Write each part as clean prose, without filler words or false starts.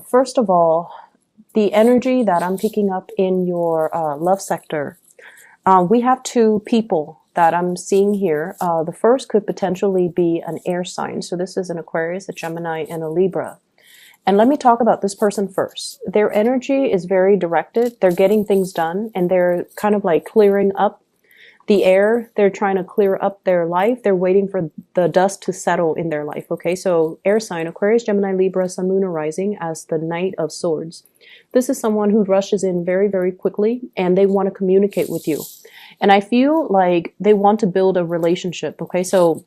First of all, the energy that I'm picking up in your love sector, we have two people that I'm seeing here. The first could potentially be an air sign. So this is an Aquarius, a Gemini, and a Libra. And let me talk about this person first. Their energy is very directed. They're getting things done, and they're kind of like clearing up the air. They're trying to clear up their life. They're waiting for the dust to settle in their life. Okay, so air sign, Aquarius, Gemini, Libra, Sun, Moon, or Rising as the Knight of Swords. This is someone who rushes in very, very quickly, and they want to communicate with you. And I feel like they want to build a relationship. Okay, so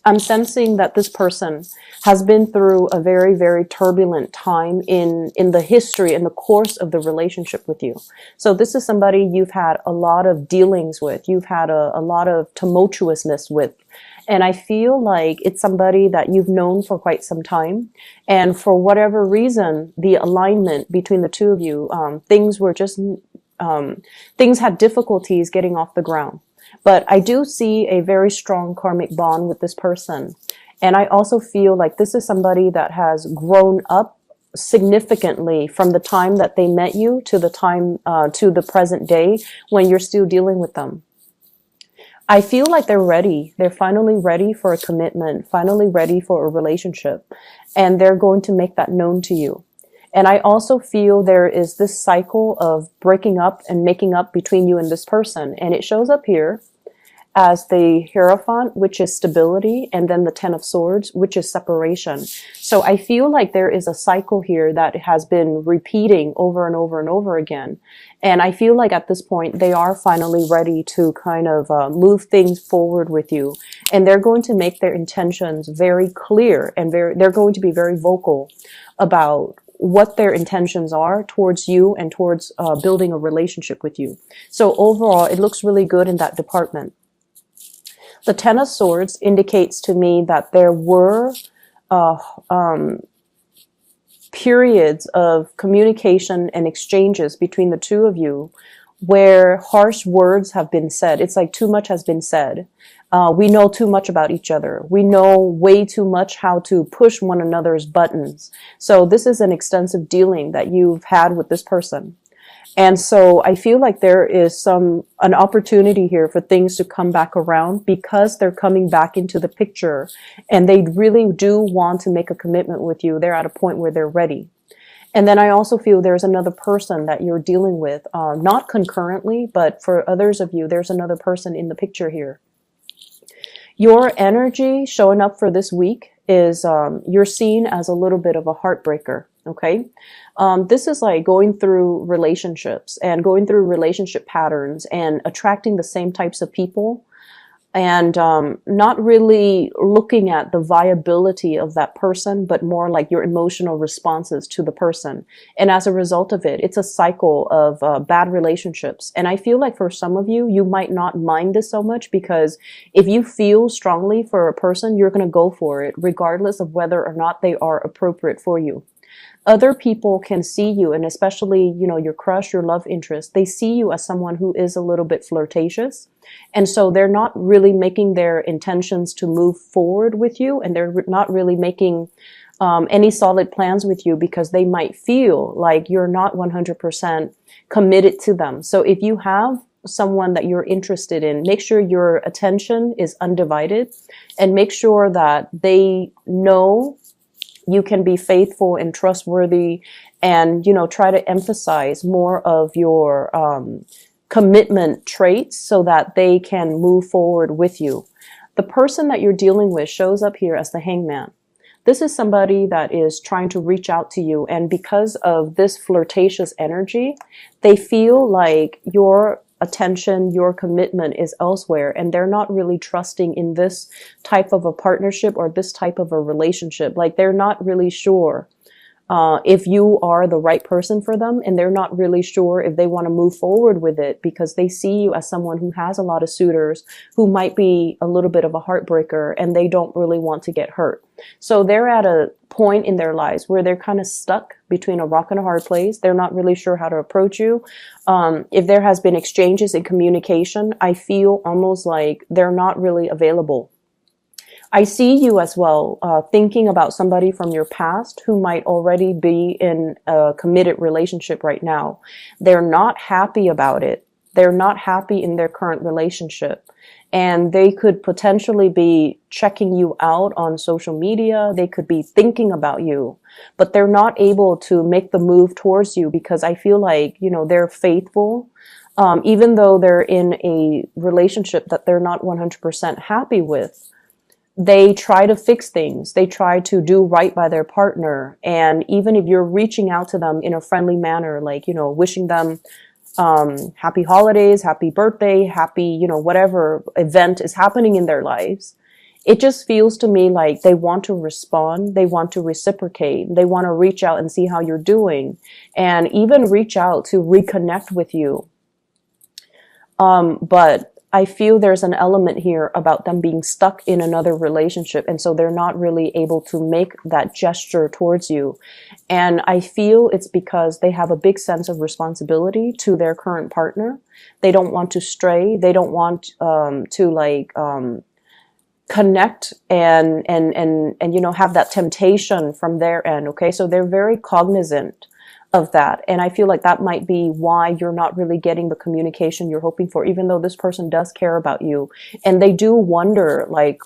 I'm sensing that this person has been through a very, very turbulent time in the history and the course of the relationship with you. So this is somebody you've had a lot of dealings with. You've had a lot of tumultuousness with. And I feel like it's somebody that you've known for quite some time. And for whatever reason, the alignment between the two of you, things had difficulties getting off the ground. But I do see a very strong karmic bond with this person. And I also feel like this is somebody that has grown up significantly from the time that they met you to the time, to the present day when you're still dealing with them. I feel like they're ready. They're finally ready for a commitment, finally ready for a relationship. And they're going to make that known to you. And I also feel there is this cycle of breaking up and making up between you and this person. And it shows up here as the Hierophant, which is stability, and then the Ten of Swords, which is separation. So I feel like there is a cycle here that has been repeating over and over and over again. And I feel like at this point, they are finally ready to kind of move things forward with you. And they're going to make their intentions very clear, and they're going to be very vocal about what their intentions are towards you and towards building a relationship with you. So overall, it looks really good in that department. The Ten of Swords indicates to me that there were periods of communication and exchanges between the two of you where harsh words have been said. It's like too much has been said. We know too much about each other. We know way too much how to push one another's buttons. So this is an extensive dealing that you've had with this person. And so I feel like there is an opportunity here for things to come back around because they're coming back into the picture and they really do want to make a commitment with you. They're at a point where they're ready. And then I also feel there's another person that you're dealing with, not concurrently, but for others of you, there's another person in the picture here. Your energy showing up for this week is you're seen as a little bit of a heartbreaker, okay? This is like going through relationships and going through relationship patterns and attracting the same types of people and not really looking at the viability of that person, but more like your emotional responses to the person. And as a result of it, it's a cycle of bad relationships. And I feel like for some of you, you might not mind this so much because if you feel strongly for a person, you're going to go for it, regardless of whether or not they are appropriate for you. Other people can see you, and especially, you know, your crush, your love interest, they see you as someone who is a little bit flirtatious. And so they're not really making their intentions to move forward with you, and they're not really making any solid plans with you because they might feel like you're not 100% committed to them. So if you have someone that you're interested in, make sure your attention is undivided and make sure that they know you can be faithful and trustworthy and, you know, try to emphasize more of your commitment traits so that they can move forward with you. The person that you're dealing with shows up here as the Hangman. This is somebody that is trying to reach out to you, and because of this flirtatious energy, they feel like your attention, your commitment is elsewhere, and they're not really trusting in this type of a partnership or this type of a relationship. Like they're not really sure if you are the right person for them, and they're not really sure if they want to move forward with it because they see you as someone who has a lot of suitors, who might be a little bit of a heartbreaker, and they don't really want to get hurt. So they're at a point in their lives where they're kind of stuck between a rock and a hard place. They're not really sure how to approach you. If there has been exchanges in communication, I feel almost like they're not really available. I see you as well, thinking about somebody from your past who might already be in a committed relationship right now. They're not happy about it. They're not happy in their current relationship. And they could potentially be checking you out on social media. They could be thinking about you, but they're not able to make the move towards you because I feel like, they're faithful. Even though they're in a relationship that they're not 100% happy with, they try to fix things. They try to do right by their partner. And even if you're reaching out to them in a friendly manner, like, wishing them happy holidays, happy birthday, happy, whatever event is happening in their lives, it just feels to me like they want to respond. They want to reciprocate. They want to reach out and see how you're doing and even reach out to reconnect with you. But I feel there's an element here about them being stuck in another relationship. And so they're not really able to make that gesture towards you. And I feel it's because they have a big sense of responsibility to their current partner. They don't want to stray. They don't want, to connect and have that temptation from their end. Okay. So they're very cognizant of that. And I feel like that might be why you're not really getting the communication you're hoping for, even though this person does care about you. And they do wonder, like,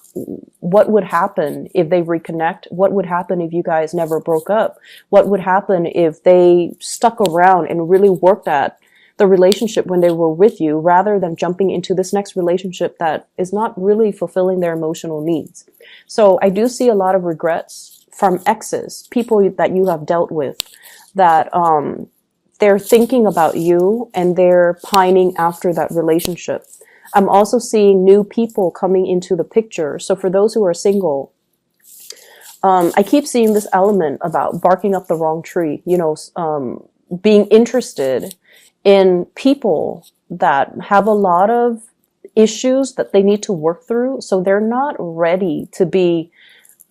what would happen if they reconnect? What would happen if you guys never broke up? What would happen if they stuck around and really worked at the relationship when they were with you, rather than jumping into this next relationship that is not really fulfilling their emotional needs? So I do see a lot of regrets from exes, people that you have dealt with, that they're thinking about you and they're pining after that relationship. I'm also seeing new people coming into the picture. So for those who are single, I keep seeing this element about barking up the wrong tree, being interested in people that have a lot of issues that they need to work through. So they're not ready to be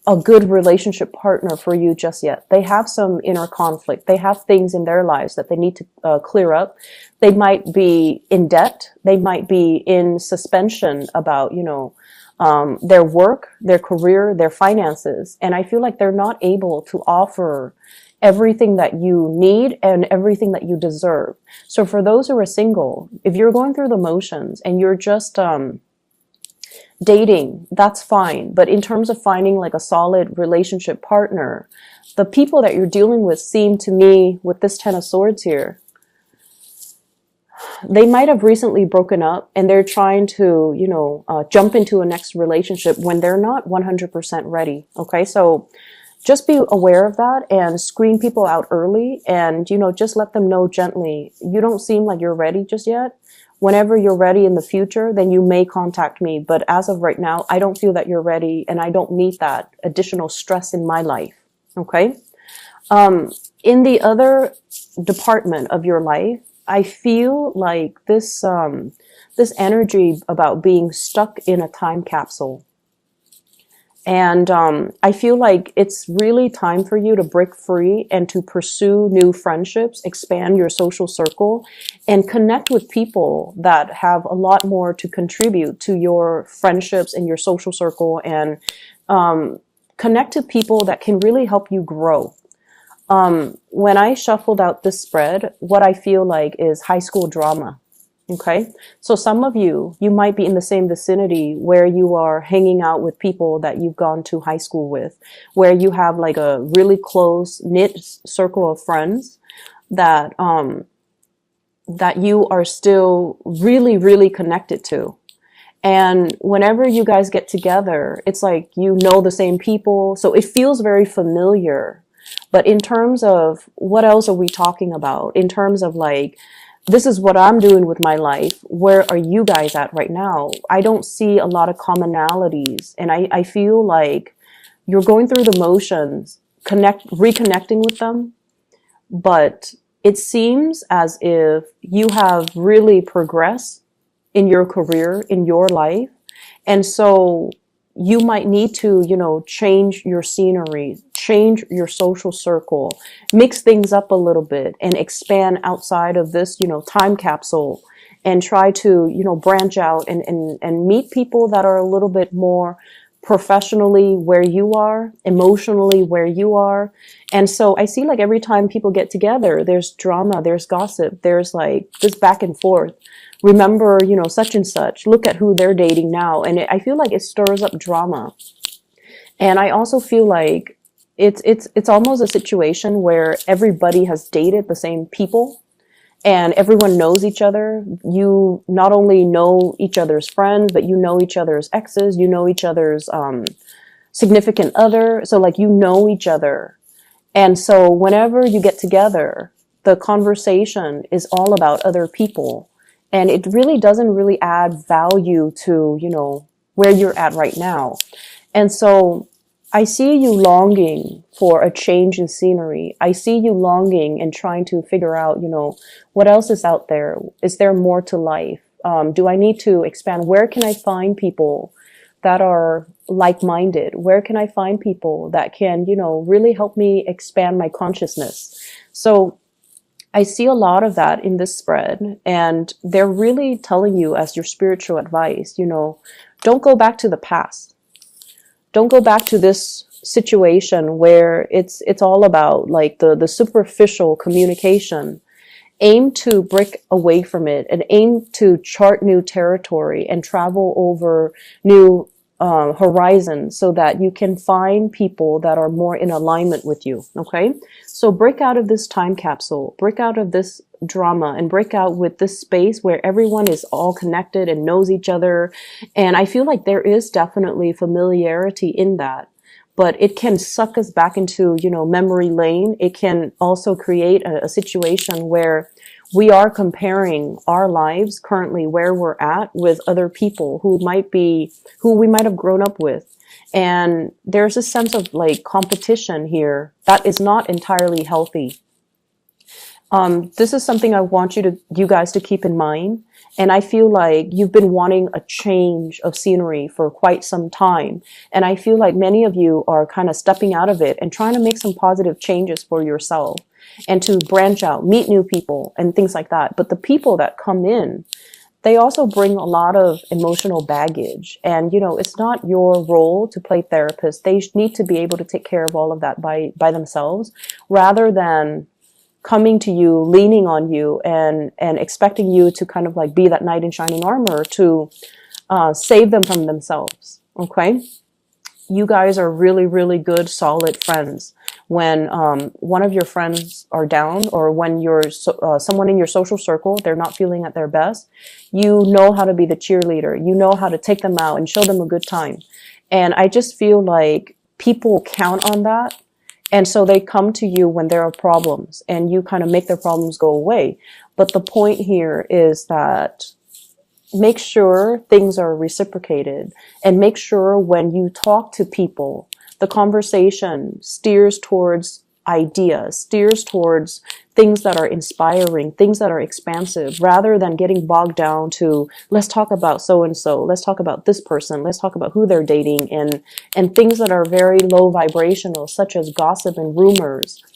a good relationship partner for you just yet. They have some inner conflict. They have things in their lives that they need to clear up. They might be in debt. They might be in suspension about, their work, their career, their finances. And I feel like they're not able to offer everything that you need and everything that you deserve. So for those who are single, if you're going through the motions and you're just, dating, that's fine. But in terms of finding like a solid relationship partner, the people that you're dealing with seem to me, with this Ten of Swords here, they might have recently broken up and they're trying to, jump into a next relationship when they're not 100% ready. Okay. So just be aware of that and screen people out early and, just let them know gently, you don't seem like you're ready just yet. Whenever you're ready in the future, then you may contact me. But as of right now, I don't feel that you're ready and I don't need that additional stress in my life. Okay. In the other department of your life, I feel like this energy about being stuck in a time capsule. And I feel like it's really time for you to break free and to pursue new friendships, expand your social circle, and connect with people that have a lot more to contribute to your friendships and your social circle, and connect to people that can really help you grow. When I shuffled out this spread, what I feel like is high school drama. Okay. So some of you might be in the same vicinity where you are hanging out with people that you've gone to high school with, where you have like a really close knit circle of friends that, that you are still really, really connected to. And whenever you guys get together, it's like, the same people. So it feels very familiar. But in terms of what else are we talking about? In terms of like, this is what I'm doing with my life. Where are you guys at right now? I don't see a lot of commonalities. And I feel like you're going through the motions, reconnecting with them. But it seems as if you have really progressed in your career, in your life. And so you might need to, change your scenery, change your social circle, mix things up a little bit and expand outside of this, time capsule, and try to, branch out and meet people that are a little bit more professionally where you are, emotionally where you are. And so I see like every time people get together, there's drama, there's gossip, there's like this back and forth. Remember, you know, such and such, look at who they're dating now. And I feel like it stirs up drama. And I also feel like it's almost a situation where everybody has dated the same people and everyone knows each other. You not only know each other's friends, but you know each other's exes, you know each other's significant other. So like you know each other. And so whenever you get together, the conversation is all about other people. And it really doesn't really add value to, you know, where you're at right now. And so I see you longing for a change in scenery. I see you longing and trying to figure out, you know, what else is out there? Is there more to life? Do I need to expand? Where can I find people that are like-minded? Where can I find people that can, you know, really help me expand my consciousness? So I see a lot of that in this spread, and they're really telling you as your spiritual advice, you know, don't go back to the past. Don't go back to this situation where it's all about like the superficial communication. Aim to break away from it and aim to chart new territory and travel over new horizons so that you can find people that are more in alignment with you. Okay. So break out of this time capsule, break out of this drama, and break out with this space where everyone is all connected and knows each other. And I feel like there is definitely familiarity in that, but it can suck us back into, you know, memory lane. It can also create a situation where we are comparing our lives currently where we're at with other people who we might have grown up with. And there's a sense of like competition here that is not entirely healthy. This is something I want you guys to keep in mind. And I feel like you've been wanting a change of scenery for quite some time. And I feel like many of you are kind of stepping out of it and trying to make some positive changes for yourself and to branch out, meet new people and things like that. But the people that come in, they also bring a lot of emotional baggage. And, you know, it's not your role to play therapist. They need to be able to take care of all of that by themselves rather than coming to you, leaning on you and expecting you to kind of like be that knight in shining armor to save them from themselves. Okay. You guys are really, really good, solid friends. When one of your friends are down or when you're someone in your social circle, they're not feeling at their best, you know how to be the cheerleader. You know how to take them out and show them a good time. And I just feel like people count on that. And so they come to you when there are problems and you kind of make their problems go away. But the point here is that make sure things are reciprocated and make sure when you talk to people, the conversation steers towards ideas, steers towards things that are inspiring, things that are expansive, rather than getting bogged down to, let's talk about so-and-so, let's talk about this person, let's talk about who they're dating, and things that are very low vibrational, such as gossip and rumors.